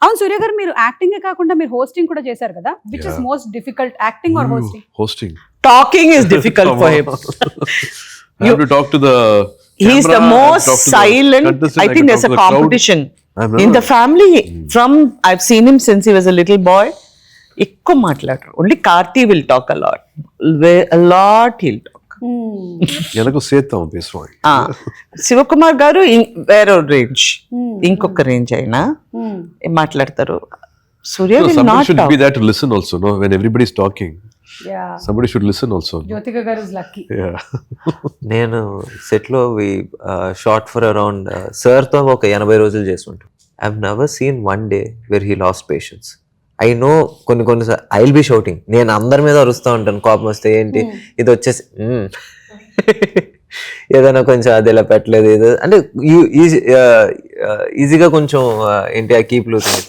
అవును సూర్య గారు, మీరు యాక్టింగ్ కాకుండా మీరు హోస్టింగ్ కూడా చేశారు కదా, which is most difficult, acting are hosting? Hosting. Talking is difficult for him. I have to talk to the He's the camera, most talk to the silent. contestant, I think can there's talk a to the crowd. competition I'm in never- the family. From I've seen him since he was a little boy. ఎక్కువ మాట్లాడరు. Only Karthi will talk a lot. A lot he'll talk. எனக்கு சேர்த்தாం பேசுவாங்க. శివకుమార్ గారు వేరే range, ఇంకొక range అయినా మాట్లాడతారు. సూర్య No, will somebody not should talk. be there to listen also, no? When everybody's talking, yeah, somebody should listen also. Jyothika గారు is lucky. Yeah. నేను సెట్లో షార్ట్ ఫర్ అరౌండ్ సార్తో ఒక 80 రోజులు చేస్తుంటాం. I have never seen one day where he lost patience. I know కొన్ని I will be shouting, నేను అందరి మీద అరుస్తూ ఉంటాను కోపం వస్తే. ఏంటి ఇది వచ్చేసి ఏదైనా కొంచెం అది ఇలా పెట్టలేదు, ఏదో అంటే ఈజీగా కొంచెం ఏంటి ఆ కీప్ లూకింగ్.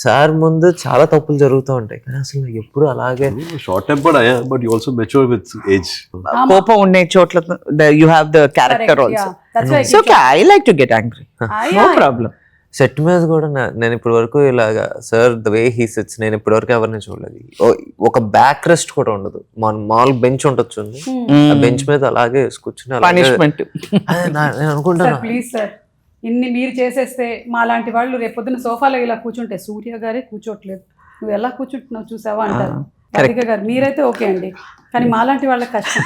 సార్ ముందు చాలా తప్పులు జరుగుతూ ఉంటాయి, కానీ అసలు ఎప్పుడు అలాగే Short tempered I am, but you also mature with age. కోపం ఉండే చోట్ల you have the character also. So I like to get angry, no problem. Set మీద కూడా నేను ఇప్పటి వరకు ఇలాగా sir the way he sits నేను ఇప్పటి వరకు ఎవరిని చూడలేదు. ఒక బ్యాక్ రెస్ట్ కూడా ఉండదు. మామూలు బెంచ్ ఉండొచ్చు, ఆ బెంచ్ మీద అలాగే కూర్చుని పనిష్మెంట్. నేను అనుకుంటాను ప్లీజ్ సార్, ఇన్ని మీరు చేసేస్తే మా లాంటి వాళ్ళు రేపొద్దున సోఫాలో ఇలా కూర్చుంటే సూర్య గారే కూర్చోట్లేదు, నువ్వు ఎలా కూర్చుంటున్నావు చూసావా అంటారు. రాధిక గారు మీరైతే ఓకే అండి, కానీ మాలాంటి వాళ్ళకి కష్టం.